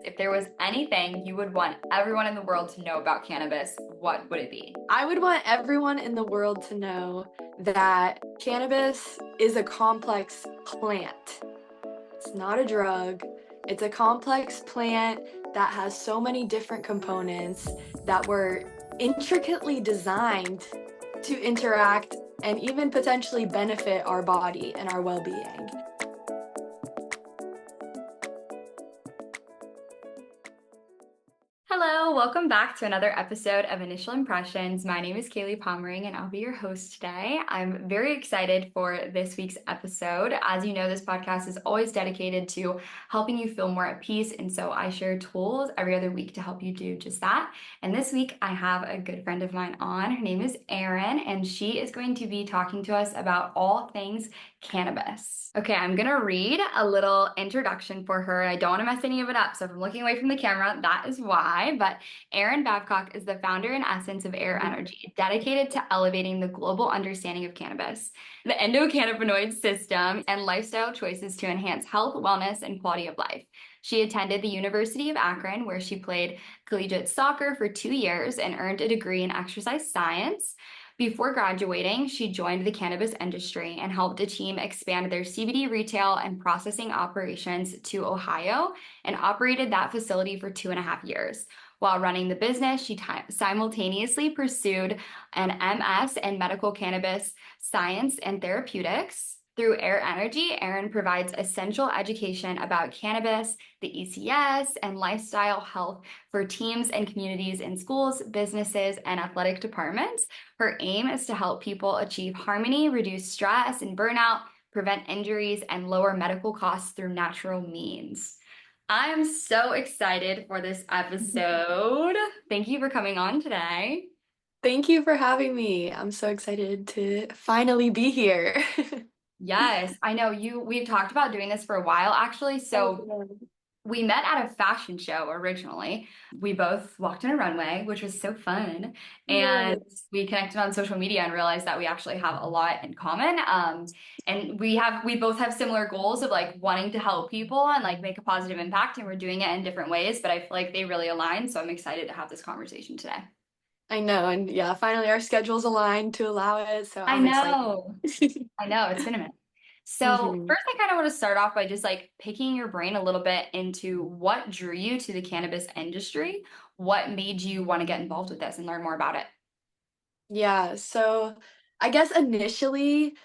If there was anything you would want everyone in the world to know about cannabis, what would it be? I would want everyone in the world to know that cannabis is a complex plant. It's not a drug. It's a complex plant that has so many different components that were intricately designed to interact and even potentially benefit our body and our well-being. Hello, welcome back to another episode of Initial Impressions. My name is Kayli Pommering and I'll be your host today. I'm very excited for this week's episode. As you know, this podcast is always dedicated to helping you feel more at peace, and so I share tools every other week to help you do just that. And this week I have a good friend of mine on. Her name is Erin, and she is going to be talking to us about all things cannabis. Okay, I'm gonna read a little introduction for her. I don't want to mess any of it up, so if I'm looking away from the camera, that is why. But Erin Babcock is the founder and essence of EEErinergy, dedicated to elevating the global understanding of cannabis, the endocannabinoid system, and lifestyle choices to enhance health, wellness, and quality of life. She attended the University of Akron, where she played collegiate soccer for 2 years and earned a degree in exercise science. Before graduating, she joined the cannabis industry and helped a team expand their CBD retail and processing operations to Ohio and operated that facility for 2.5 years. While running the business, she simultaneously pursued an MS in medical cannabis science and therapeutics. Through EERenergy, Erin provides essential education about cannabis, the ECS, and lifestyle health for teams and communities in schools, businesses, and athletic departments. Her aim is to help people achieve harmony, reduce stress and burnout, prevent injuries, and lower medical costs through natural means. I'm so excited for this episode. Thank you for coming on today. Thank you for having me. I'm so excited to finally be here. Yes, I know we've talked about doing this for a while actually. So we met at a fashion show originally. We both walked in a runway, which was so fun. And Yes. we connected on social media and realized that we actually have a lot in common. And we both have similar goals of like wanting to help people and like make a positive impact. And we're doing it in different ways, but I feel like they really align. So I'm excited to have this conversation today. I know, and yeah, finally our schedules aligned to allow it, so I I'm excited. know. I know. It's been a minute. So hmm first, I kind of want to start off by just like picking your brain a little bit into what drew you to the cannabis industry. What made you want to get involved with this and learn more about it? Yeah, so I guess initially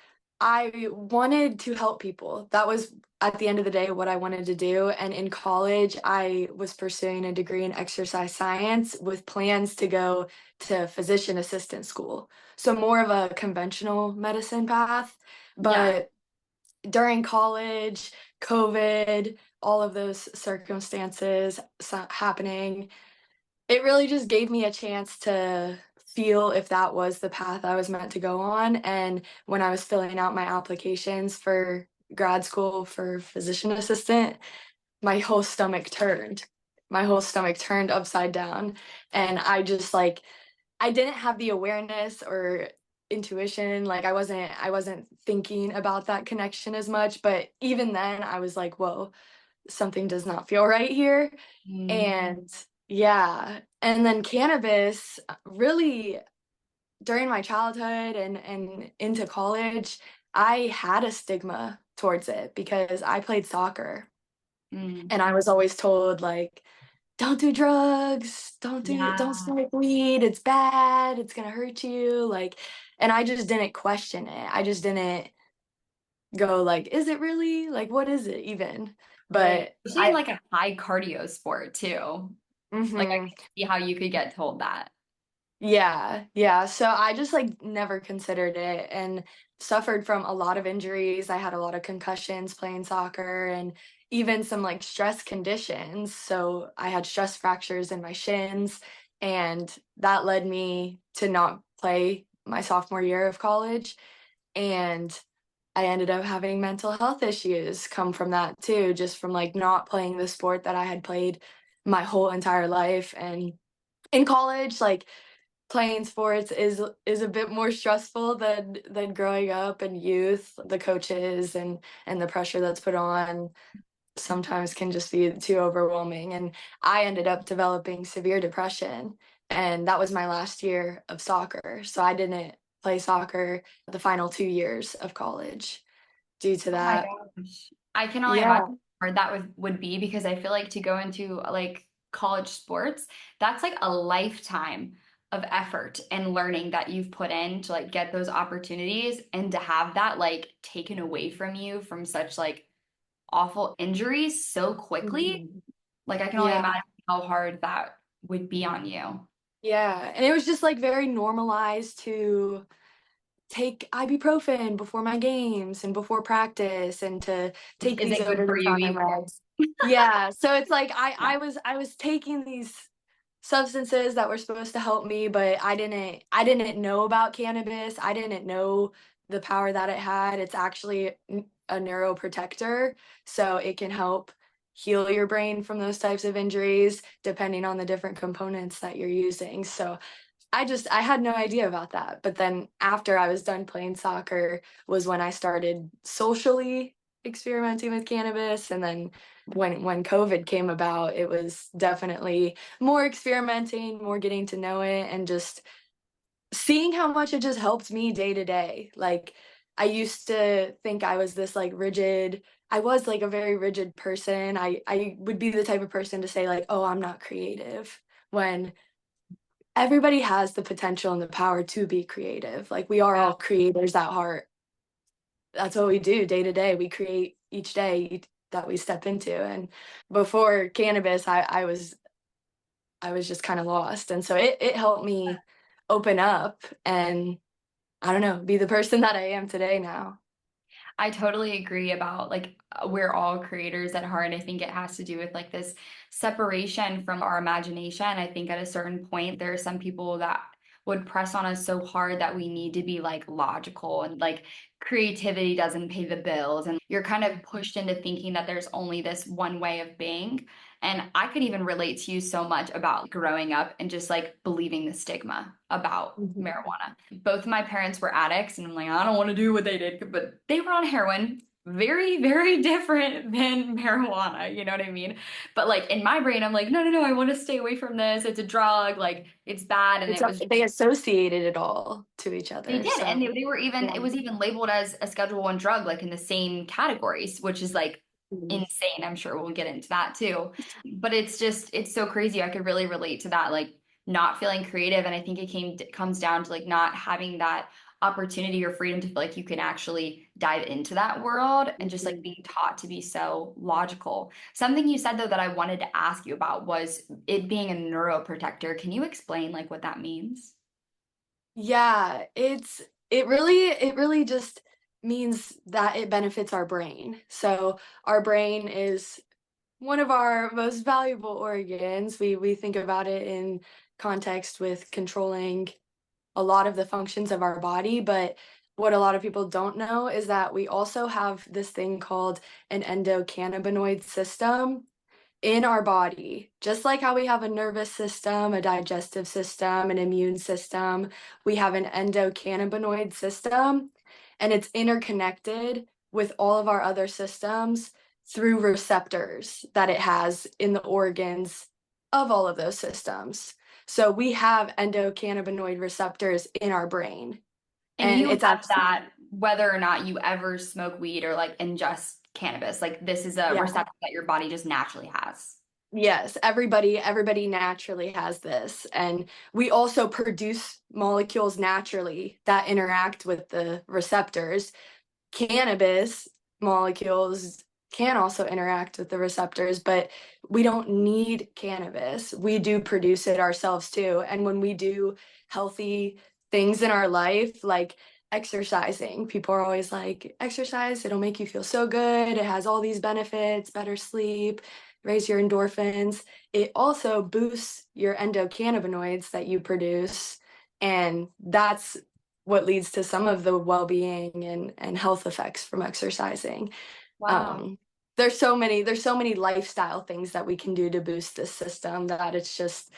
I wanted to help people. That was at the end of the day what I wanted to do. And in college, I was pursuing a degree in exercise science with plans to go to physician assistant school. So more of a conventional medicine path. Yeah. But during college, COVID, all of those circumstances happening, it really just gave me a chance to feel if that was the path I was meant to go on. And when I was filling out my applications for grad school for physician assistant, my whole stomach turned. My whole stomach turned upside down. And I didn't have the awareness or intuition. Like I wasn't thinking about that connection as much. But even then I was like, whoa, something does not feel right here. Mm. And yeah, and then cannabis really during my childhood and into college, I had a stigma towards it because I played soccer Mm. and I was always told like don't do drugs, don't Yeah. smoke weed, it's bad, it's gonna hurt you, like, and I just didn't question it. I just didn't go like, is it really? Like, what is it even? Right. But Especially in like a high cardio sport too. Like I mhm. can see how you could get told that. Yeah, yeah. So I just like never considered it and suffered from a lot of injuries. I had a lot of concussions playing soccer and even some like stress conditions. So I had stress fractures in my shins, and that led me to not play my sophomore year of college. And I ended up having mental health issues come from that too, just from like not playing the sport that I had played my whole entire life. And in college, like playing sports is a bit more stressful than growing up in youth, the coaches and the pressure that's put on. sometimes can just be too overwhelming. And I ended up developing severe depression, and that was my last year of soccer. So I didn't play soccer the final 2 years of college due to Oh my that. gosh. I can only imagine Yeah. how hard that would be because I feel like to go into like college sports, that's like a lifetime of effort and learning that you've put in to like get those opportunities and to have that like taken away from you from such like awful injuries so quickly. Mhm. Like I can only Yeah. imagine how hard that would be on you. Yeah. And it was just like very normalized to take ibuprofen before my games and before practice and to take Is these it good over for the you counter either? meds. Yeah, so it's like I Yeah. I was I was taking these substances that were supposed to help me, but I didn't know about cannabis. I didn't know the power that it had. It's actually a neuroprotector, so it can help heal your brain from those types of injuries depending on the different components that you're using. So I had no idea about that. But then after I was done playing soccer was when I started socially experimenting with cannabis. And then when COVID came about, it was definitely more experimenting, more getting to know it, and just seeing how much it just helped me day to day. Like I used to think I was this like rigid, I was like a very rigid person. I would be the type of person to say like, "Oh, I'm not creative." When everybody has the potential and the power to be creative. Like we are Yeah. all creators at heart. That's what we do day to day. We create each day that we step into. And before cannabis, I was just kind of lost. And so it helped me open up and I don't know, be the person that I am today now. I totally agree about like we're all creators at heart. I think it has to do with like this separation from our imagination. I think at a certain point, there are some people that would press on us so hard that we need to be like logical and like creativity doesn't pay the bills. And you're kind of pushed into thinking that there's only this one way of being. And I could even relate to you so much about growing up and just like believing the stigma about Mhm. marijuana. Both of my parents were addicts, and I'm like, I don't want to do what they did, but they were on heroin. Very, very different than marijuana, you know what I mean? But like in my brain, I'm like, no, no, no, I want to stay away from this. It's a drug, like it's bad. And It's it was they associated it all to each they other. did, and So they were even yeah. it was even labeled as a Schedule One drug, like in the same categories, which is like Mhm. insane. I'm sure we'll get into that too. But it's just it's so crazy. I could really relate to that, like not feeling creative, and I think it comes down to like not having that opportunity or freedom to feel like you can actually dive into that world and just like Mhm. being taught to be so logical. Something you said though that I wanted to ask you about was it being a neuroprotector. Can you explain like what that means? Yeah, it really just means that it benefits our brain. So our brain is one of our most valuable organs. We think about it in context with controlling a lot of the functions of our body, but what a lot of people don't know is that we also have this thing called an endocannabinoid system in our body. Just like how we have a nervous system, a digestive system, an immune system, we have an endocannabinoid system, and it's interconnected with all of our other systems through receptors that it has in the organs of all of those systems. So we have endocannabinoid receptors in our brain, And and you it's have actually, that whether or not you ever smoke weed or like ingest cannabis. Like this is a yeah. receptor that your body just naturally has. Yes, everybody naturally has this, and we also produce molecules naturally that interact with the receptors. Cannabis molecules can also interact with the receptors, but we don't need cannabis. We do produce it ourselves too. And when we do healthy things in our life, like exercising, people are always like, exercise, it'll make you feel so good. It has all these benefits, better sleep, raise your endorphins. It also boosts your endocannabinoids that you produce. And that's what leads to some of the well-being and health effects from exercising. Wow. Um, there's so many lifestyle things that we can do to boost this system that it's just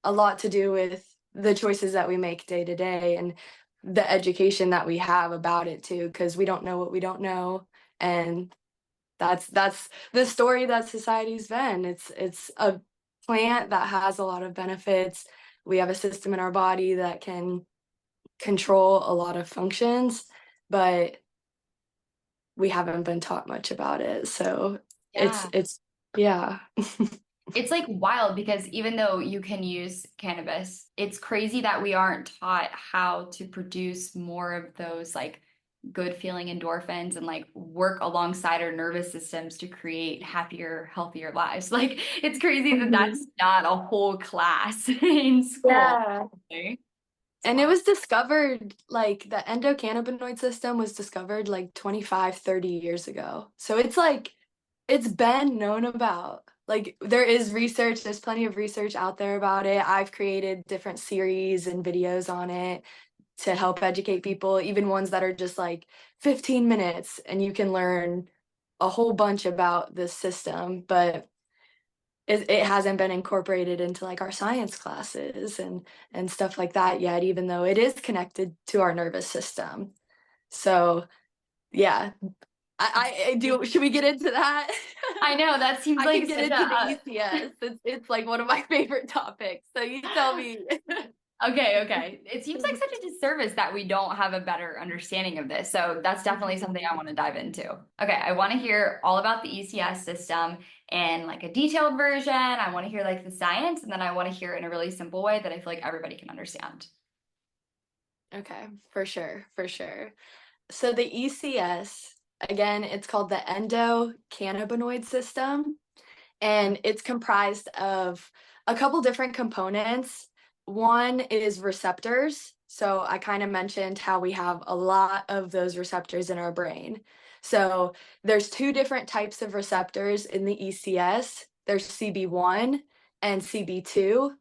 a lot to do with the choices that we make day to day and the education that we have about it too, because we don't know what we don't know. And That's the story that society's been. It's a plant that has a lot of benefits. We have a system in our body that can control a lot of functions, but we haven't been taught much about it. So Yeah. it's yeah. It's like wild because even though you can use cannabis, it's crazy that we aren't taught how to produce more of those like good feeling endorphins and like work alongside our nervous systems to create happier, healthier lives. Like it's crazy that Mhm. that's not a whole class in school. Yeah. It's And it wild. was discovered, like the endocannabinoid system was discovered like 25, 30 years ago. So it's like it's been known about. Like there is research, there's plenty of research out there about it. I've created different series and videos on it to help educate people, even ones that are just like 15 minutes and you can learn a whole bunch about this system, but it hasn't been incorporated into like our science classes and stuff like that yet, even though it is connected to our nervous system. So yeah, I do. Should we get into that? I know that seems I can like get such into the a ECS. It's like one of my favorite topics. So you tell me. okay, okay. It seems like such a disservice that we don't have a better understanding of this. So that's definitely something I want to dive into. Okay, I want to hear all about the ECS system in like a detailed version. I want to hear like the science, and then I want to hear it in a really simple way that I feel like everybody can understand. Okay, for sure, for sure. So the ECS, again, it's called the endocannabinoid system, and it's comprised of a couple different components. One is receptors. So I kind of mentioned how we have a lot of those receptors in our brain. So there's two different types of receptors in the ECS. There's CB1 and CB2.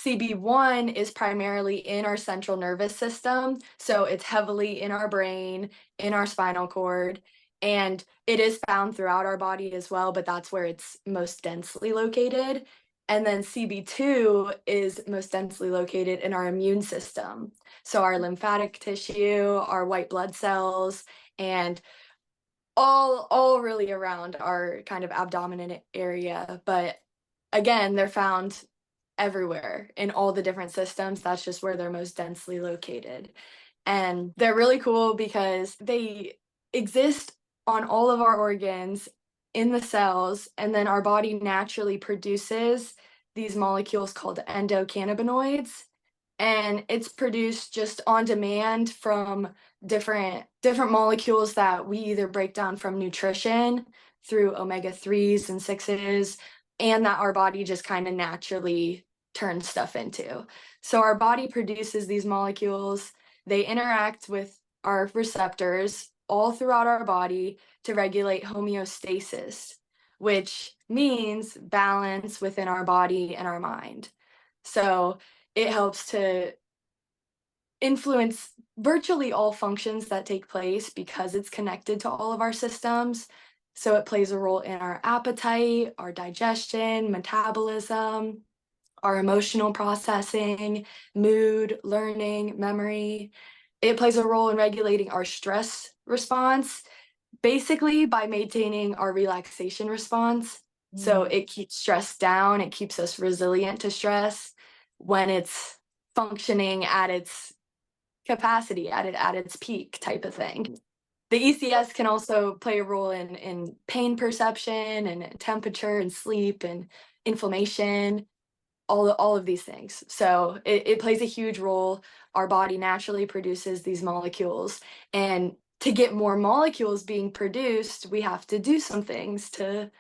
CB1 is primarily in our central nervous system, so it's heavily in our brain, in our spinal cord, and it is found throughout our body as well, but that's where it's most densely located. And then CB2 is most densely located in our immune system. So our lymphatic tissue, our white blood cells, and all really around our kind of abdominal area. But again, they're found everywhere in all the different systems. That's just where they're most densely located. And they're really cool because they exist on all of our organs in the cells, and then our body naturally produces these molecules called endocannabinoids. And it's produced just on demand from different molecules that we either break down from nutrition through omega-3s and 6s, and that our body just kind of naturally turn stuff into. So our body produces these molecules, they interact with our receptors all throughout our body to regulate homeostasis, which means balance within our body and our mind. So it helps to influence virtually all functions that take place because it's connected to all of our systems. So it plays a role in our appetite, our digestion, metabolism, our emotional processing, mood, learning, memory. It plays a role in regulating our stress response, basically by maintaining our relaxation response. So Mm. it keeps stress down, it keeps us resilient to stress when it's functioning at its capacity, at its peak type of thing. The ECS can also play a role in pain perception and temperature and sleep and inflammation, all of these things. So it plays a huge role. Our body naturally produces these molecules. And to get more molecules being produced, we have to do some things to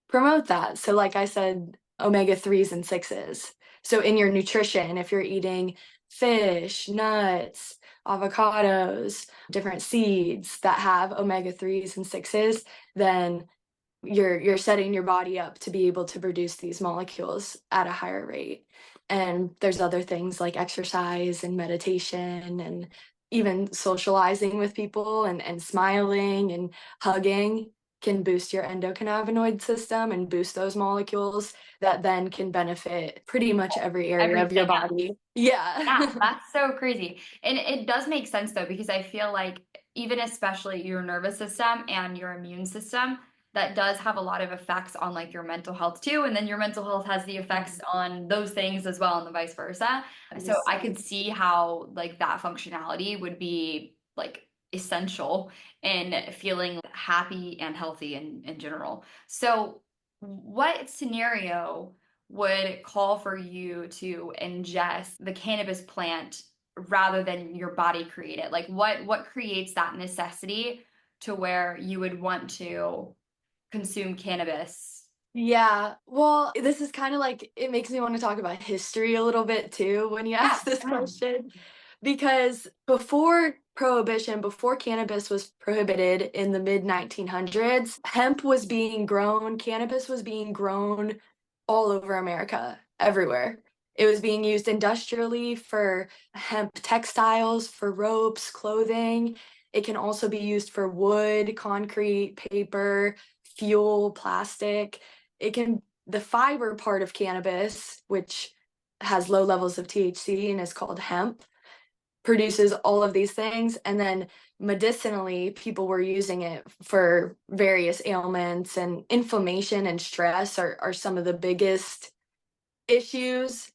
promote that. So, like I said, omega-3s and 6s. So, in your nutrition, if you're eating fish, nuts, avocados, different seeds that have omega-3s and 6s, then you're setting your body up to be able to produce these molecules at a higher rate. And there's other things like exercise and meditation and even socializing with people and smiling and hugging can boost your endocannabinoid system and boost those molecules that then can benefit pretty much every area of your Everything. body. Yeah. Yeah, that's so crazy. And it does make sense though, because I feel like even especially your nervous system and your immune system, that does have a lot of effects on like your mental health too. And then your mental health has the effects on those things as well, and the vice versa. So Yes. I could see how like that functionality would be like essential in feeling happy and healthy in general. So what scenario would call for you to ingest the cannabis plant rather than your body create it? Like what creates that necessity to where you would want to consume cannabis? Yeah, well, this is kind of like it makes me want to talk about history a little bit too when you Yeah, ask this yeah. question. Because before prohibition, before cannabis was prohibited in the mid 1900s, hemp was being grown, cannabis was being grown all over America, everywhere. It was being used industrially for hemp textiles, for ropes, clothing. It can also be used for wood, concrete, paper, fuel, plastic. The fiber part of cannabis, which has low levels of THC and is called hemp, produces all of these things. And then medicinally, people were using it for various ailments, and inflammation and stress are some of the biggest issues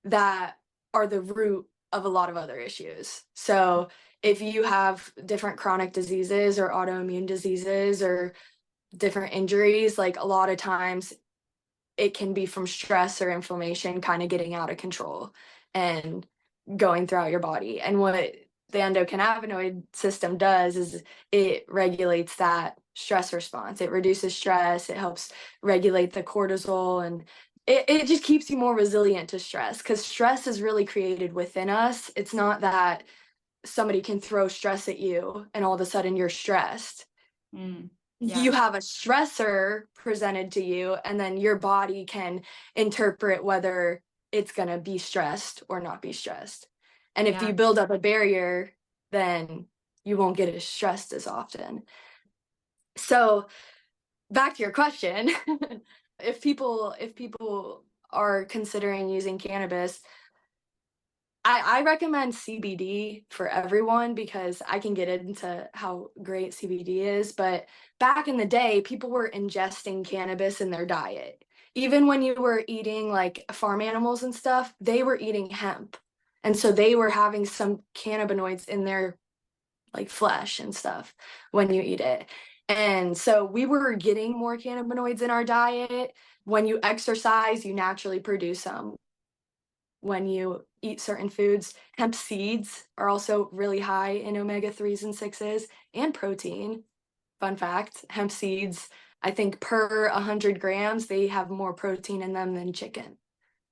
that are the root of a lot of other issues. So if you have different chronic diseases or autoimmune diseases or different injuries, like a lot of times it can be from stress or inflammation kind of getting out of control and going throughout your body. And what the endocannabinoid system does is it regulates that stress response. It reduces stress, it helps regulate the cortisol, and it just keeps you more resilient to stress, because stress is really created within us. It's not that somebody can throw stress at you and all of a sudden you're stressed. Yeah, You have a stressor presented to you, and then your body can interpret whether it's going to be stressed or not be stressed. And if yeah. you build up a barrier, then you won't get as stressed as often. So back to your question, if people are considering using cannabis, I recommend CBD for everyone, because I can get into how great CBD is. But back in the day, people were ingesting cannabis in their diet. Even when you were eating like farm animals and stuff, they were eating hemp. And so they were having some cannabinoids in their like flesh and stuff when you eat it. And so we were getting more cannabinoids in our diet. When you exercise, you naturally produce some. When you eat certain foods, hemp seeds are also really high in omega-3s and 6s and protein. Fun fact, hemp seeds, I think per 100 grams, they have more protein in them than chicken.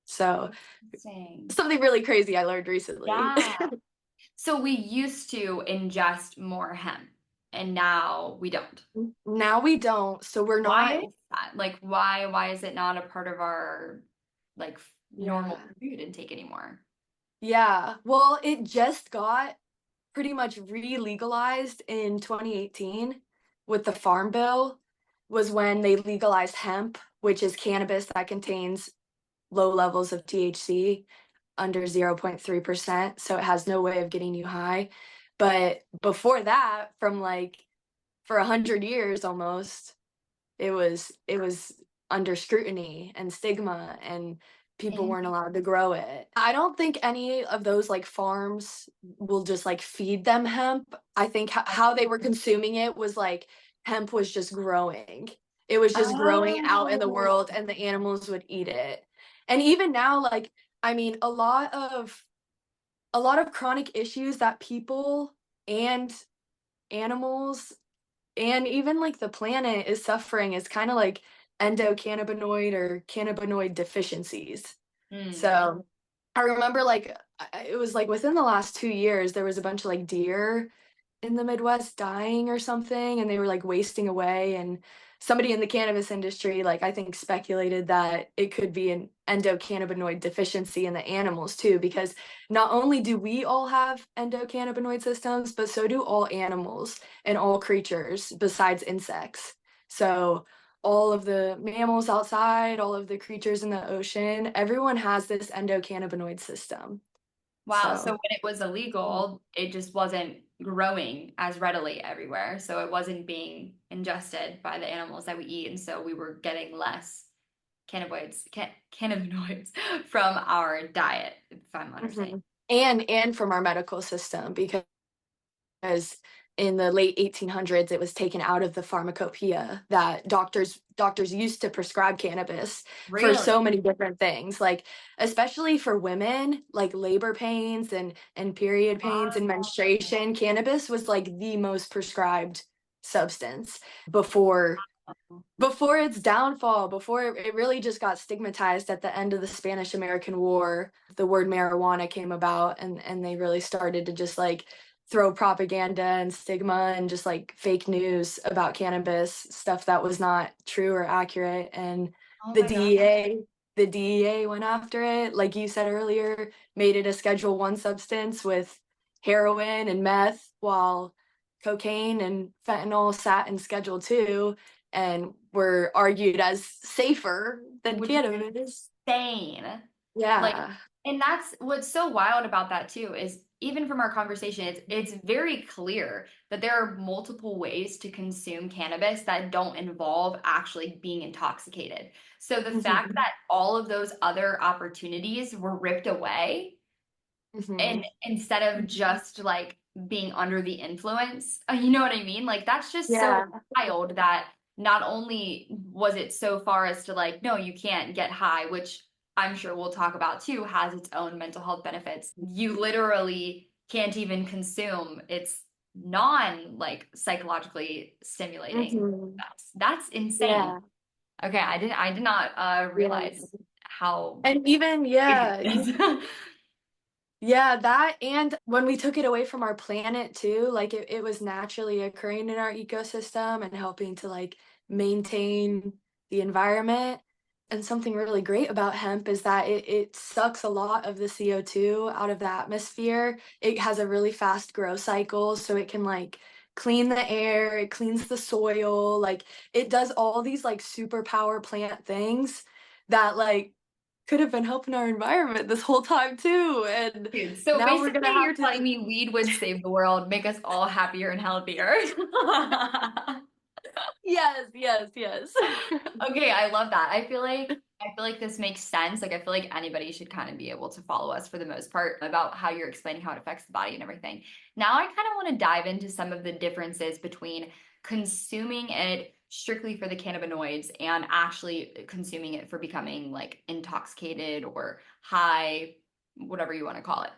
So Interesting. something really crazy I learned recently. Yeah. So we used to ingest more hemp and now we don't. Now we don't. So we're Why not, is that? Like why is it not a part of our like normal yeah. food intake anymore? Yeah. Well, it just got pretty much re-legalized in 2018 with the Farm Bill, was when they legalized hemp, which is cannabis that contains low levels of THC, under 0.3%, so it has no way of getting you high. But before that, from like for 100 years almost, it was under scrutiny and stigma, and people And weren't allowed to grow it. I don't think any of those like farms will just like feed them hemp. I think how they were consuming it was like hemp was just growing. It was just growing out in the oh, world, and the animals would eat it. And even now, like, I mean, a lot of chronic issues that people and animals and even like the planet is suffering is kind of like endocannabinoid or cannabinoid deficiencies. mm, So I remember like it was like within the last 2 years, there was a bunch of like deer in the Midwest dying or something, and they were like wasting away. And somebody in the cannabis industry, like I think, speculated that it could be an endocannabinoid deficiency in the animals too, because not only do we all have endocannabinoid systems, but so do all animals and all creatures besides insects. So all of the mammals outside, all of the creatures in the ocean, everyone has this endocannabinoid system. Wow. So So, when it was illegal, it just wasn't growing as readily everywhere. So it wasn't being ingested by the animals that we eat. And so we were getting less cannabinoids from our diet, if I'm understanding. mhm. And from our medical system, because in the late 1800s it was taken out of the pharmacopoeia that doctors used to prescribe cannabis for Really? so many different things, like especially for women, like labor pains and period pains and menstruation. Cannabis was like the most prescribed substance before its downfall, before it really just got stigmatized at the end of the Spanish American War. The word marijuana came about, and they really started to just like throw propaganda and stigma and just like fake news about cannabis, stuff that was not true or accurate. And Oh the my God. DEA, the DEA went after it, like you said earlier, made it a Schedule One substance with heroin and meth, while cocaine and fentanyl sat in Schedule Two and were argued as safer than Which is cannabis. insane. Like, Yeah. and that's what's so wild about that too, is even from our conversation, it's very clear that there are multiple ways to consume cannabis that don't involve actually being intoxicated. So the fact Mhm. that all of those other opportunities were ripped away, and Mhm. instead of just like being under the influence, you know what I mean? Like that's just so Yeah. wild that not only was it so far as to like, no, you can't get high, which I'm sure we'll talk about too, has its own mental health benefits. You literally can't even consume. It's non like psychologically stimulating. Mhm. That's insane. Yeah. Okay, I did not Yeah. realize how And even big yeah, it is. yeah, that, and when we took it away from our planet too, like it was naturally occurring in our ecosystem and helping to like maintain the environment. And something really great about hemp is that it sucks a lot of the CO2 out of the atmosphere. It has a really fast grow cycle, so it can like clean the air, it cleans the soil, like it does all these like superpower plant things that like could have been helping our environment this whole time too. And Dude, so now we're basically gonna you're have telling to. me weed would save the world, make us all happier and healthier. Yes, yes, yes. Okay, I love that. I feel like this makes sense. Like I feel like anybody should kind of be able to follow us for the most part about how you're explaining how it affects the body and everything. Now I kind of want to dive into some of the differences between consuming it strictly for the cannabinoids and actually consuming it for becoming like intoxicated or high, whatever you want to call it.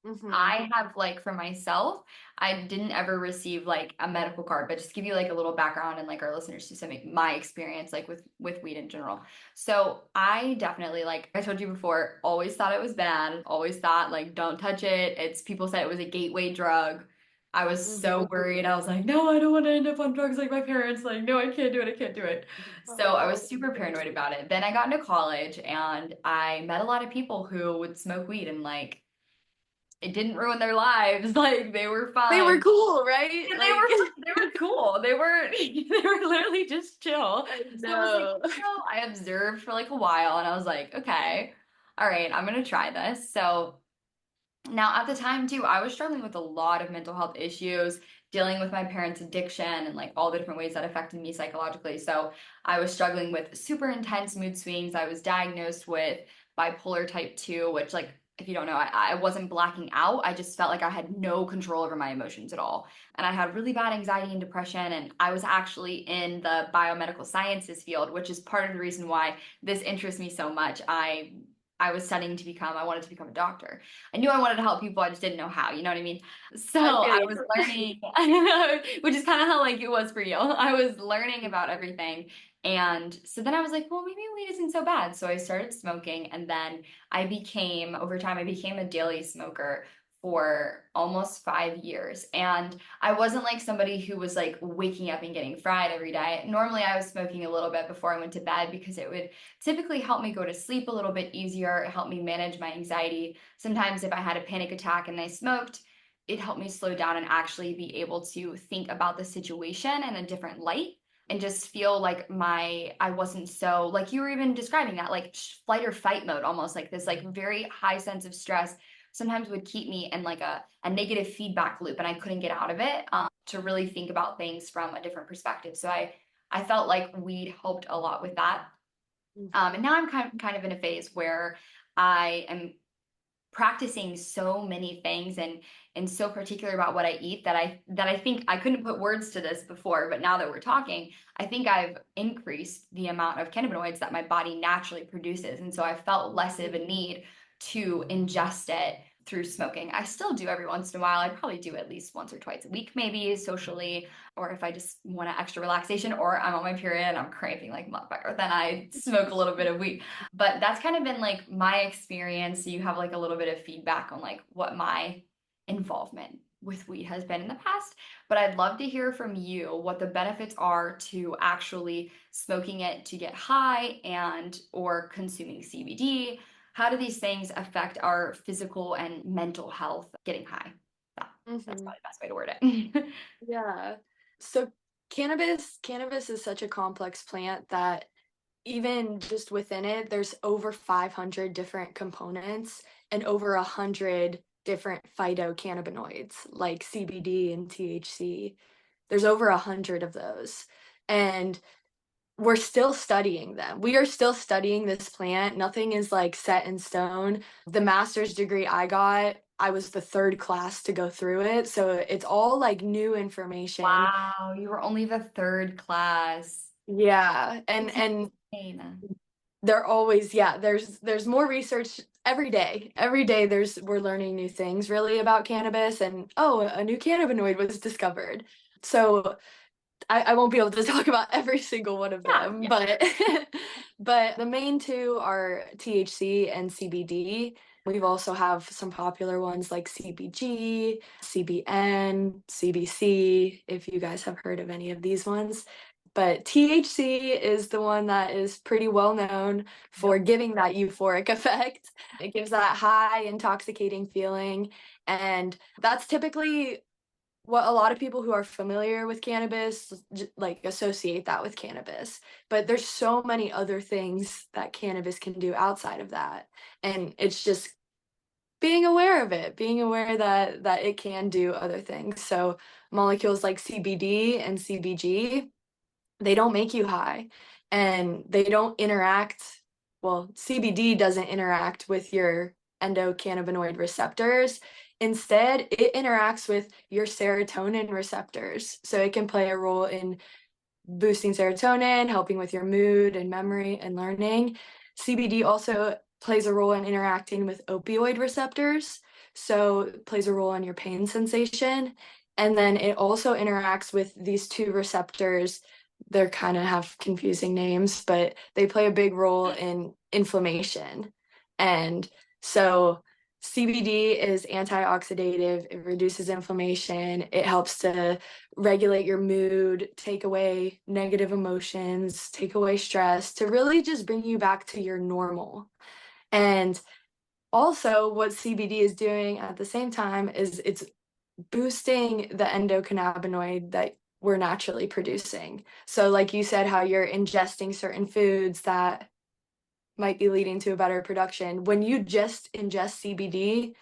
Hmm. I have like for myself, I didn't ever receive like a medical card, but just give you like a little background and like our listeners to some my experience like with weed in general. So I definitely like I told you before, always thought it was bad, always thought like don't touch it. It's people said it was a gateway drug. I was so Hmm. worried. I was like, no, I don't want to end up on drugs like my parents. Like, no, I can't do it. I can't do it. So I was Oh. super paranoid about it. Then I got into college and I met a lot of people who would smoke weed and like it didn't ruin their lives. Like they were They were fine. cool, right? And Like, they were cool. They were they were literally just chill. I So I was like, know. I observed for like a while and I was like, okay, all right, I'm gonna try this. So now, at the time, too, I was struggling with a lot of mental health issues, dealing with my parents' addiction and like all the different ways that affected me psychologically. So, I was struggling with super intense mood swings. I was diagnosed with bipolar type 2, which, like, if you don't know, I wasn't blacking out. I just felt like I had no control over my emotions at all. And I had really bad anxiety and depression. And I was actually in the biomedical sciences field, which is part of the reason why this interests me so much. I was studying to become, I wanted to become a doctor. I knew I wanted to help people, I just didn't know how, you know what I mean? So I feel I you. was learning, which is kind of how like it was for you. I was learning about everything. And so then I was like, well, maybe weed isn't so bad. So I started smoking and then over time, I became a daily smoker for almost 5 years. And I wasn't like somebody who was like waking up and getting fried every day. Normally, I was smoking a little bit before I went to bed because it would typically help me go to sleep a little bit easier, help me manage my anxiety. Sometimes if I had a panic attack and I smoked, it helped me slow down and actually be able to think about the situation in a different light and just feel like I wasn't so like you were even describing that like flight or fight mode almost like this like very high sense of stress. sometimes would keep me in like a negative feedback loop, and I couldn't get out of it, to really think about things from a different perspective. So I felt like weed helped a lot with that. And now I'm kind of in a phase where I am practicing so many things and so particular about what I eat that I think I couldn't put words to this before, but now that we're talking, I think I've increased the amount of cannabinoids that my body naturally produces. And so I felt less of a need to ingest it through smoking. I still do every once in a while. I probably do at least once or twice a week, maybe socially, or if I just want an extra relaxation or I'm on my period and I'm craving like motherfucker, then I smoke a little bit of weed. But that's kind of been like my experience. So you have like a little bit of feedback on like what my involvement with weed has been in the past. But I'd love to hear from you what the benefits are to actually smoking it to get high and or consuming CBD. How do these things affect our physical and mental health getting high? That's Mhm. probably the best way to word it. Yeah. So cannabis is such a complex plant that even just within it, there's over 500 different components and over 100 different phytocannabinoids like CBD and THC. There's over 100 of those. And we're still studying them. We are still studying this plant. Nothing is like set in stone. The master's degree I got, I was the third class to go through it. So it's all like new information. Wow, you were only the third class. Yeah. And That's and insane. they're always, yeah, there's more research every day. Every day we're learning new things really about cannabis, and oh, a new cannabinoid was discovered. So I won't be able to talk about every single one of Yeah, them, yeah. but but the main two are THC and CBD. We've also have some popular ones like CBG, CBN, CBC, if you guys have heard of any of these ones. But THC is the one that is pretty well known for Yep. giving that euphoric effect. It gives that high, intoxicating feeling. And that's typically what a lot of people who are familiar with cannabis like associate that with cannabis, but there's so many other things that cannabis can do outside of that, and it's just being aware of it, being aware that it can do other things. So molecules like CBD and CBG, they don't make you high, and they don't interact. Well, CBD doesn't interact with your endocannabinoid receptors. Instead, it interacts with your serotonin receptors. So it can play a role in boosting serotonin, helping with your mood and memory and learning. CBD also plays a role in interacting with opioid receptors. So it plays a role in your pain sensation. And then it also interacts with these two receptors. They're kind of have confusing names, but they play a big role in inflammation. And so CBD is antioxidative, it reduces inflammation, it helps to regulate your mood, take away negative emotions, take away stress, to really just bring you back to your normal. And also, what CBD is doing at the same time is it's boosting the endocannabinoid that we're naturally producing. So, like you said, how you're ingesting certain foods that might be leading to a better production. When you just ingest CBD,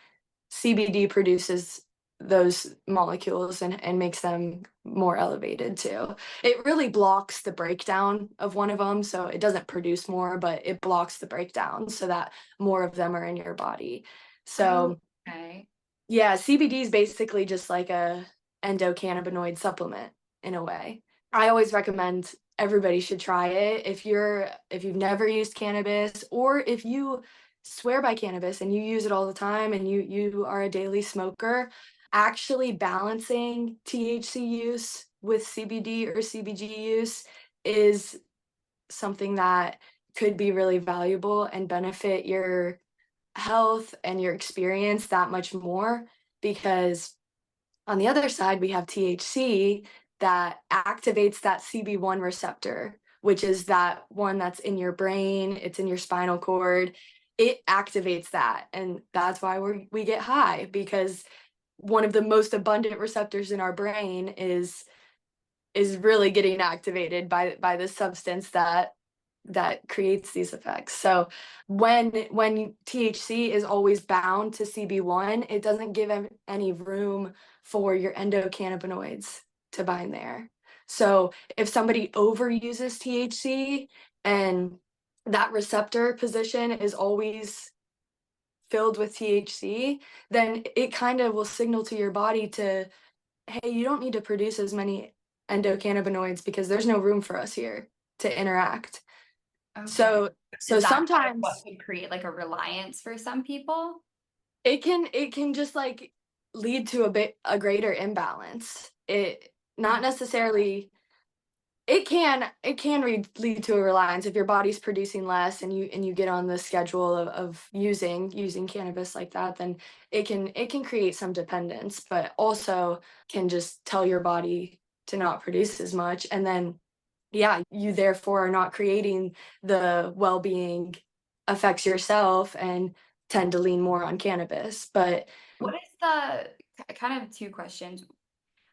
CBD produces those molecules and makes them more elevated too. It really blocks the breakdown of one of them, so it doesn't produce more, but it blocks the breakdown so that more of them are in your body. Oh, So okay. yeah, CBD is basically just like a endocannabinoid supplement in a way. I always recommend everybody should try it. If you've never used cannabis, or if you swear by cannabis and you use it all the time and you are a daily smoker, actually balancing THC use with CBD or CBG use is something that could be really valuable and benefit your health and your experience that much more, because on the other side we have THC that activates that CB1 receptor, which is that one that's in your brain, it's in your spinal cord. It activates that, and that's why we get high, because one of the most abundant receptors in our brain is really getting activated by this substance that that creates these effects. So when THC is always bound to CB1, it doesn't give any room for your endocannabinoids to bind there. So if somebody overuses THC and that receptor position is always filled with THC, then it kind of will signal to your body to, hey, you don't need to produce as many endocannabinoids because there's no room for us here to interact. Okay. So Is that kind of what sometimes could create like a reliance for some people? it can just like lead to a greater imbalance. It not necessarily lead to a reliance if your body's producing less and you get on the schedule of using cannabis like that, then it can create some dependence, but also can just tell your body to not produce as much. And then yeah, you therefore are not creating the well-being affects yourself and tend to lean more on cannabis. But What is the kind of two questions?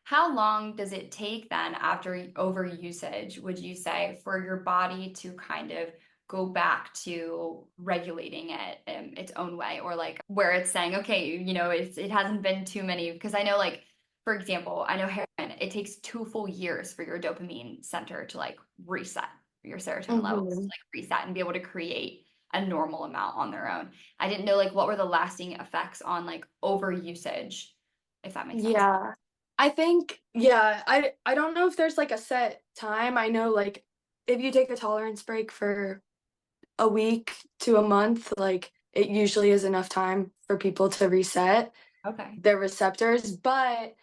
How long does it take then after overusage, would you say, for your body to kind of go back to regulating it in its own way, or like where it's saying, okay, it hasn't been too many, because I know like, for example, I know heroin, it takes 2 full years for your dopamine center to like reset, your serotonin levels to mhm. like reset and be able to create a normal amount on their own. I didn't know like what were the lasting effects on like overusage, if that makes sense. Yeah. I think, yeah, I don't know if there's like a set time. I know like if you take a tolerance break for a week to a month, like it usually is enough time for people to reset Okay. their receptors, but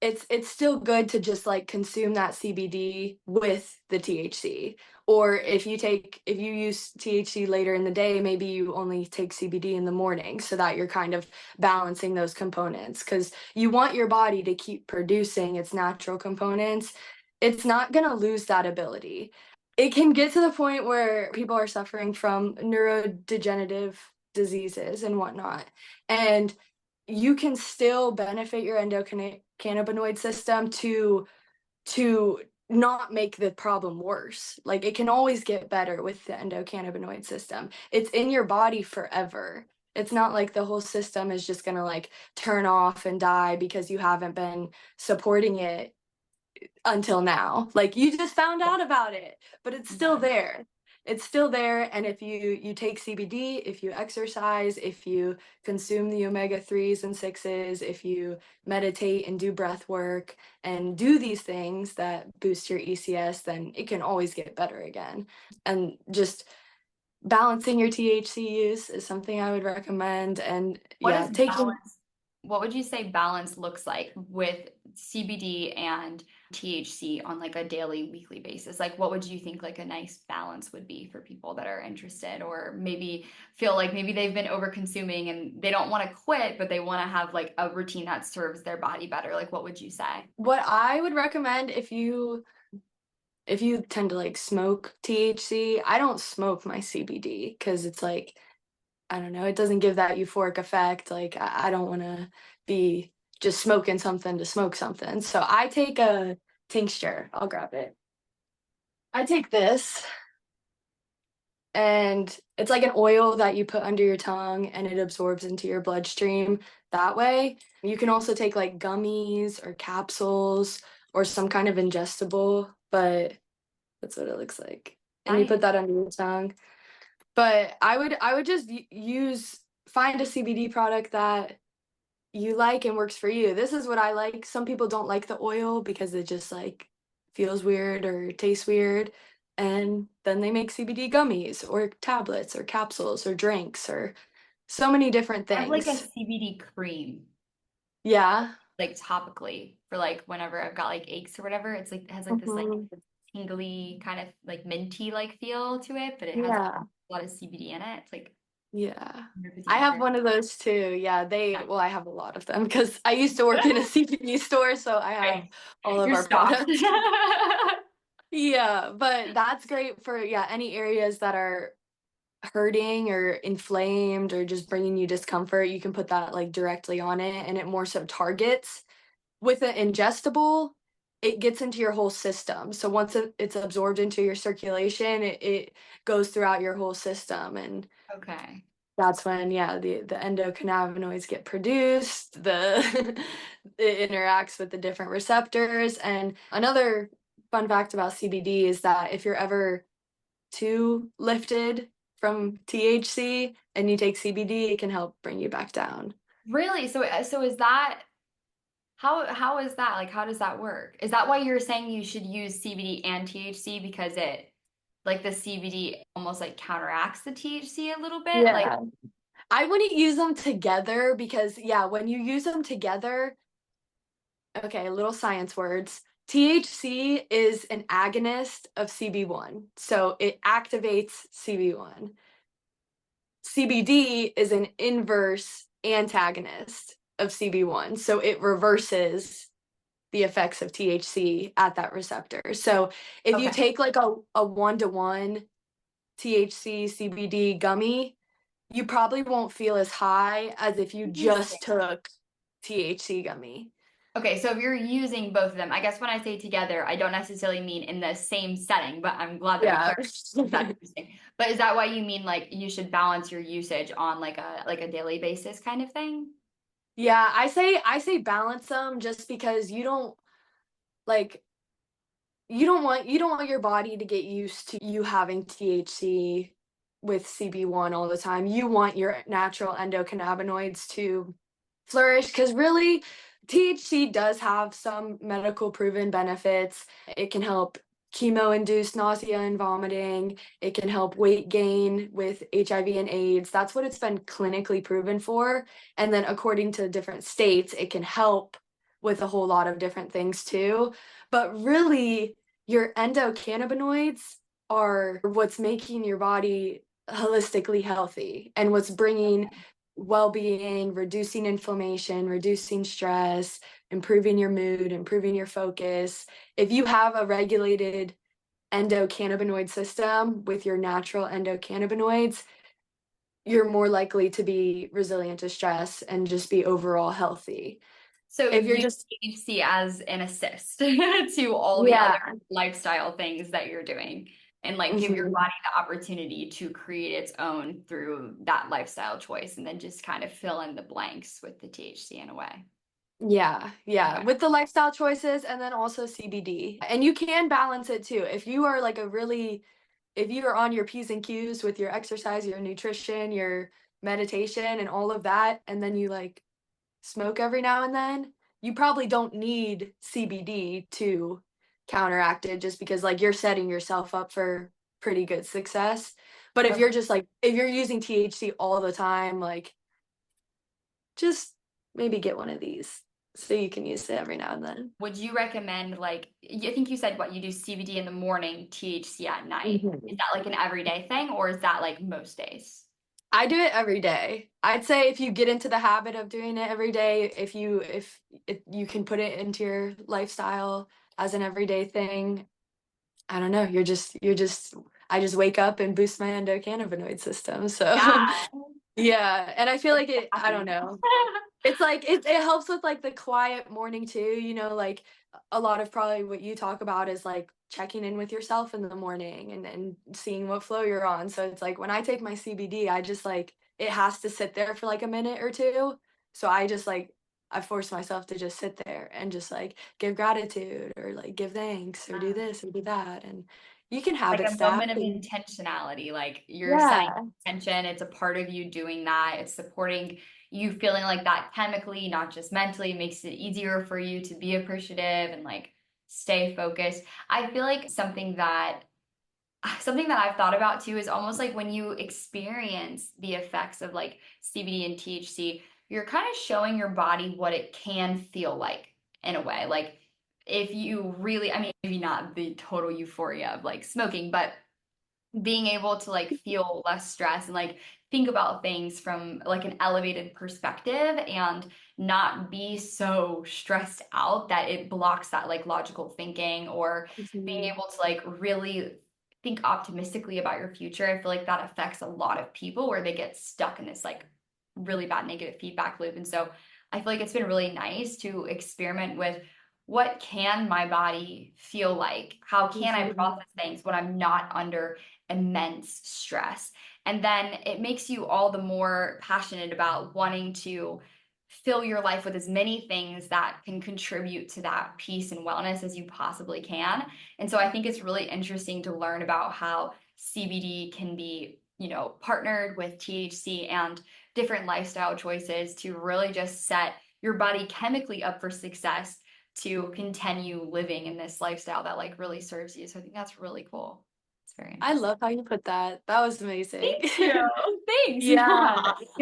it's still good to just like consume that CBD with the THC. Or if you use THC later in the day, maybe you only take CBD in the morning so that you're kind of balancing those components, because you want your body to keep producing its natural components. It's not going to lose that ability. It can get to the point where people are suffering from neurodegenerative diseases and whatnot. And you can still benefit your endocannabinoid system to not make the problem worse. Like it can always get better with the endocannabinoid system. It's in your body forever. It's not like the whole system is just going to like turn off and die because you haven't been supporting it until now. Like you just found out about it, but it's still Yeah. there. It's still there. And if you take CBD, if you exercise, if you consume the omega 3s and 6s, if you meditate and do breath work and do these things that boost your ECS, then it can always get better again. And just balancing your THC use is something I would recommend. And What yeah, does taking balance, what would you say balance looks like with CBD and THC on like a daily, weekly basis? Like what would you think like a nice balance would be for people that are interested or maybe feel like maybe they've been over consuming and they don't want to quit, but they want to have like a routine that serves their body better? Like what would you say? what I would recommend if you tend to like smoke THC, I don't smoke my CBD because it's like, I don't know, it doesn't give that euphoric effect. Like, I don't want to be just smoking something to smoke something. So I take a tincture. I'll grab it. I take this, and it's like an oil that you put under your tongue and it absorbs into your bloodstream that way. You can also take like gummies or capsules or some kind of ingestible, but that's what it looks like. And you Nice. put that under your tongue. But I would just find a CBD product that you like and works for you. This is what I like. Some people don't like the oil because it just like feels weird or tastes weird. And then they make CBD gummies or tablets or capsules or drinks or so many different I have like a things. CBD cream, Yeah. like topically for like whenever I've got like aches or whatever. It's like it has like this like Mhm. tingly kind of like minty like feel to it, but it has Yeah. a lot of CBD in it. It's like Yeah. I 100% have natural. one of those too. Yeah, Yeah. well, I have a lot of them because I used to work in a CBD store, so I have Okay. all of You're our stocked. products. Yeah, but that's great for, yeah, any areas that are hurting or inflamed or just bringing you discomfort. You can put that like directly on it and it more so targets. With an ingestible, it gets into your whole system. So once it's absorbed into your circulation, it goes throughout your whole system. And Okay. that's when, yeah, the endocannabinoids get produced, the it interacts with the different receptors. And another fun fact about CBD is that if you're ever too lifted from THC and you take CBD, it can help bring you back down. Really? So is that how is that? Like how does that work? Is that why you're saying you should use CBD and THC because it like the CBD almost like counteracts the THC a little bit? Like Yeah. I wouldn't use them together because, yeah, when you use them together, okay, little science words. THC is an agonist of CB1, so it activates CB1. CBD is an inverse antagonist of CB1, so it reverses the effects of THC at that receptor. So if you okay. take like a 1-to-1 THC CBD gummy, you probably won't feel as high as if you just Interesting. took THC gummy. Okay, so if you're using both of them, I guess when I say together, I don't necessarily mean in the same setting, but I'm glad that we Yeah. clarified. That's interesting. But is that why you mean like you should balance your usage on like a daily basis kind of thing? Yeah, I say balance them just because like you don't want your body to get used to you having THC with CB1 all the time. You want your natural endocannabinoids to flourish because really THC does have some medical proven benefits. It can help chemo induce nausea and vomiting. It can help weight gain with HIV and AIDS. That's what it's been clinically proven for. And then according to different states, it can help with a whole lot of different things too. But really, your endocannabinoids are what's making your body holistically healthy and what's bringing well-being, reducing inflammation, reducing stress, improving your mood, improving your focus. If you have a regulated endocannabinoid system with your natural endocannabinoids, you're more likely to be resilient to stress and just be overall healthy. So If you're use just THC as an assist to all the other yeah. lifestyle things that you're doing and like give your Mhm. body the opportunity to create its own through that lifestyle choice and then just kind of fill in the blanks with the THC in a way. Yeah, yeah, Okay. with the lifestyle choices and then also CBD. And you can balance it too. If you are on your P's and Q's with your exercise, your nutrition, your meditation and all of that, and then you like smoke every now and then, you probably don't need CBD to counteract it just because like you're setting yourself up for pretty good success. But if Okay. you're just like if you're using THC all the time, like just maybe get one of these so you can use it every now and then. Would you recommend like I think you said what you do CBD in the morning, THC at night. Is Mhm. that like an everyday thing or is that like most days? I do it every day. I'd say if you get into the habit of doing it every day, if you can put it into your lifestyle as an everyday thing, I don't know, you're just I just wake up and boost my endocannabinoid system. So Yeah, yeah, and I feel it's like I don't happening. know. It's like it helps with like the quiet morning too, like a lot of probably what you talk about is like checking in with yourself in the morning and seeing what flow you're on. So it's like when I take my CBD, I just like it has to sit there for like a minute or two. So I just like I force myself to just sit there and just like give gratitude or like give thanks or do Yeah. this or do that. And you can Like habit a stack moment of and intentionality, like you're setting yeah. intention, it's a part of you doing that, it's supporting you feeling like that chemically, not just mentally, it makes it easier for you to be appreciative and like stay focused. I feel like something that I've thought about too is almost like when you experience the effects of like CBD and THC, you're kind of showing your body what it can feel like in a way. Like if you really, I mean, maybe not the total euphoria of like smoking, but being able to like feel less stress and like think about things from like an elevated perspective and not be so stressed out that it blocks that like logical thinking or being Mhm. able to like really think optimistically about your future. I feel like that affects a lot of people where they get stuck in this like really bad negative feedback loop. And so I feel like it's been really nice to experiment with what can my body feel like? How can I Mhm. process things when I'm not under immense stress? And then it makes you all the more passionate about wanting to fill your life with as many things that can contribute to that peace and wellness as you possibly can. And so I think it's really interesting to learn about how CBD can be, partnered with THC and different lifestyle choices to really just set your body chemically up for success to continue living in this lifestyle that like really serves you. So I think that's really cool. It's very I interesting. love how you put that. That was amazing. Thank you. Thanks. Yeah.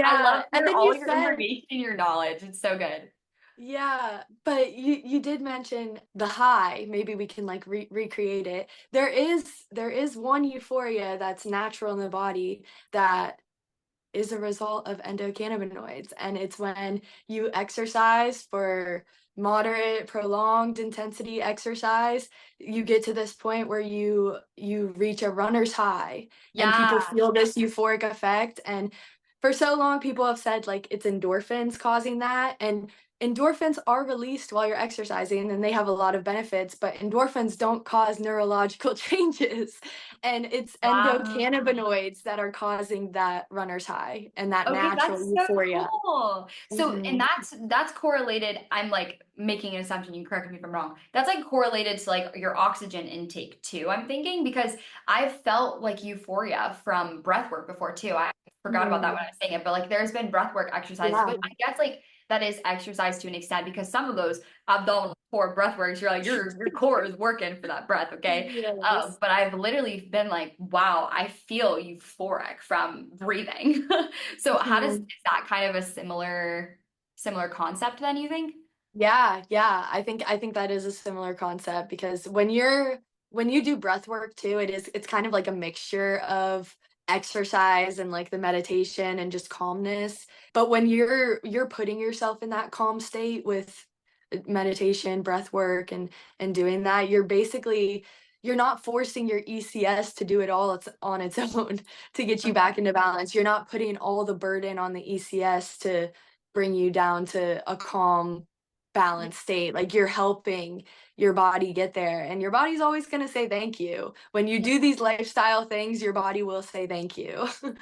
I love Yeah. And then all you your said, information, your knowledge. It's so good. yeah, but you did mention the high. Maybe we can like recreate it. There is one euphoria that's natural in the body that is a result of endocannabinoids. And it's when you exercise for moderate, prolonged intensity exercise, you get to this point where you reach a runner's high and people Yeah. feel this euphoric effect. And for so long, people have said like it's endorphins causing that. And endorphins are released while you're exercising and they have a lot of benefits, but endorphins don't cause neurological changes. And it's Wow. endocannabinoids that are causing that runner's high and that Okay, natural that's so euphoria. cool. So, and Mhm. that's correlated. I'm like making an assumption. You correct me if I'm wrong. That's like correlated to like your oxygen intake too. I'm thinking because I've felt like euphoria from breath work before too. I forgot about that when Mhm. I was saying it, but like there's been breath work exercises, Yeah. but I guess like that is exercise to an extent because some of those abdominal core breath works, you're like your core is working for that breath. Okay, Yes. but I've literally been like, wow, I feel euphoric from breathing. So is Mhm. that kind of a similar concept then you think? Yeah, yeah. I think that is a similar concept because when you do breath work too, it's kind of like a mixture of exercise and like the meditation and just calmness. But when you're putting yourself in that calm state with meditation, breath work and doing that, you're not forcing your ECS to do it all on its own to get you Okay. back into balance. You're not putting all the burden on the ECS to bring you down to a calm Yeah. balanced state. Like you're helping your body get there, and your body's always going to say thank you. When you Yeah. do these lifestyle things, your body will say thank you. And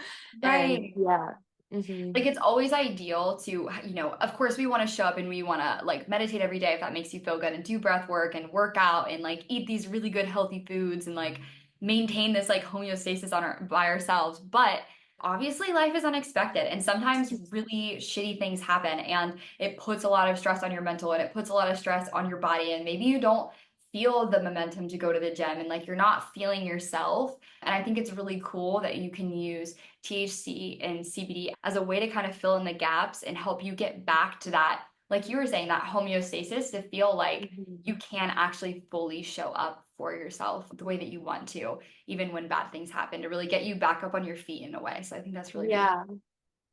Right. yeah. Mhm. Like it's always ideal to, of course we want to show up and we want to like meditate every day if that makes you feel good and do breath work and work out and like eat these really good healthy foods and like maintain this like homeostasis by ourselves. But obviously life is unexpected and sometimes really shitty things happen and it puts a lot of stress on your mental and it puts a lot of stress on your body and maybe you don't feel the momentum to go to the gym and like you're not feeling yourself. And I think it's really cool that you can use THC and CBD as a way to kind of fill in the gaps and help you get back to that, like you were saying, that homeostasis to feel like Mhm. you can actually fully show up for yourself the way that you want to, even when bad things happen, to really get you back up on your feet in a way. So I think that's really beautiful.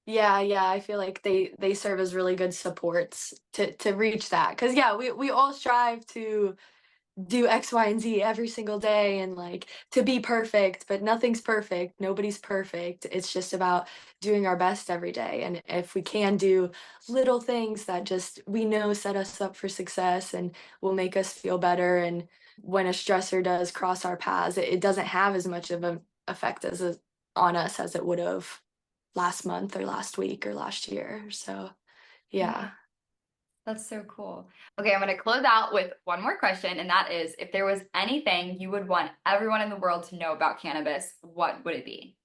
Yeah. Yeah, yeah, I feel like they serve as really good supports to reach that. Cause yeah, we all strive to do X, Y, and Z every single day and like to be perfect, but nothing's perfect. Nobody's perfect. It's just about doing our best every day. And if we can do little things that just we know set us up for success and will make us feel better. And when a stressor does cross our paths, it doesn't have as much of an effect on us as it would have last month or last week or last year. So Yeah, yeah. that's so cool. Okay, I'm going to close out with one more question, and that is if there was anything you would want everyone in the world to know about cannabis, what would it be?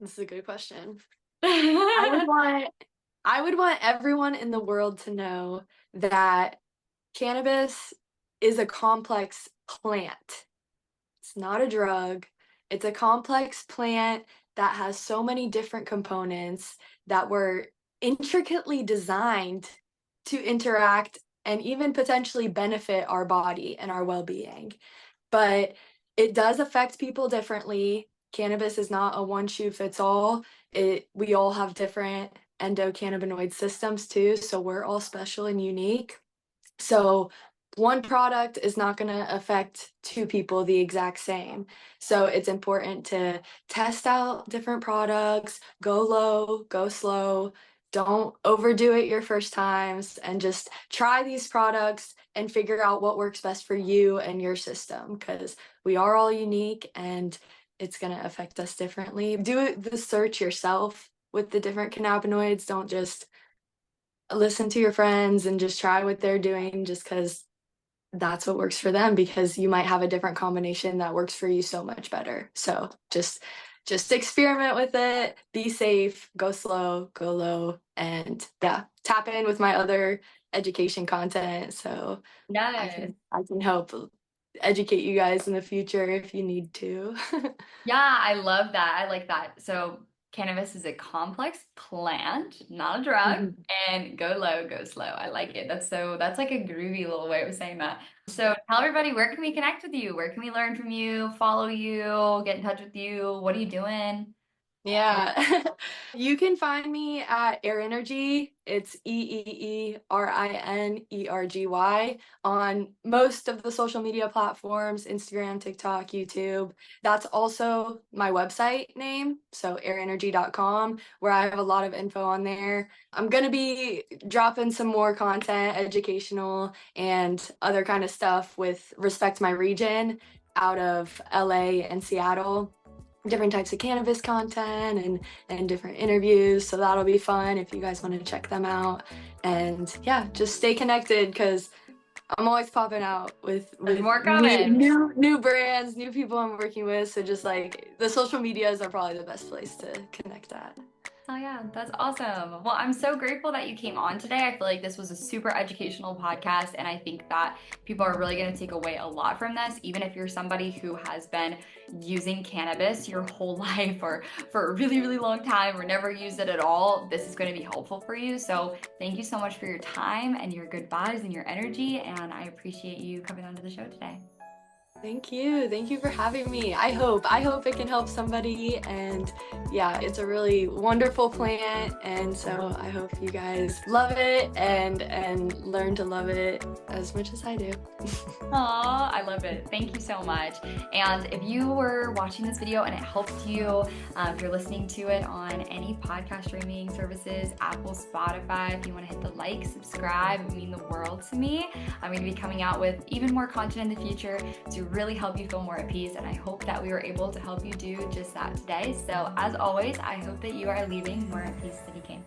This is a good question. I would want I would want everyone in the world to know that cannabis is a complex plant. It's not a drug. It's a complex plant that has so many different components that were intricately designed to interact and even potentially benefit our body and our well-being. But it does affect people differently. Cannabis is not a one shoe fits all. We all have different endocannabinoid systems too, so we're all special and unique. So one product is not going to affect two people the exact same. So it's important to test out different products, go low, go slow, don't overdo it your first times, and just try these products and figure out what works best for you and your system, because we are all unique and it's going to affect us differently. Do the search yourself with the different cannabinoids. Don't just listen to your friends and just try what they're doing just because that's what works for them, because you might have a different combination that works for you so much better. So just experiment with it, be safe, go slow, go low, and yeah, tap in with my other education content so I Yes. can help educate you guys in the future if you need to. Yeah, I love that. I like that. So cannabis is a complex plant, not a drug, Mhm. and go low, go slow. I like it. That's like a groovy little way of saying that. So tell everybody, where can we connect with you? Where can we learn from you, follow you, get in touch with you? What are you doing? Yeah. You can find me at EEErinergy. It's EEErinergy on most of the social media platforms, Instagram, TikTok, YouTube. That's also my website name, so eerinergy.com, where I have a lot of info on there. I'm going to be dropping some more content, educational and other kind of stuff with respect to my region out of LA and Seattle, different types of cannabis content and different interviews, so that'll be fun if you guys want to check them out. And yeah, just stay connected because I'm always popping out with There's more new coming. new brands, new people I'm working with, so just like the social medias are probably the best place to connect at. Oh yeah, that's awesome. Well, I'm so grateful that you came on today. I feel like this was a super educational podcast, and I think that people are really going to take away a lot from this, even if you're somebody who has been using cannabis your whole life or for a really, really long time or never used it at all. This is going to be helpful for you. So thank you so much for your time and your good vibes and your energy, and I appreciate you coming onto the show today. Thank you. Thank you for having me. I hope it can help somebody. And yeah, it's a really wonderful plant. And so I hope you guys love it and learn to love it as much as I do. Aw, I love it. Thank you so much. And if you were watching this video and it helped you, if you're listening to it on any podcast streaming services, Apple, Spotify, if you want to hit the like, subscribe, it would mean the world to me. I'm going to be coming out with even more content in the future to really help you feel more at peace. And I hope that we were able to help you do just that today. So as always, I hope that you are leaving more at peace than you came.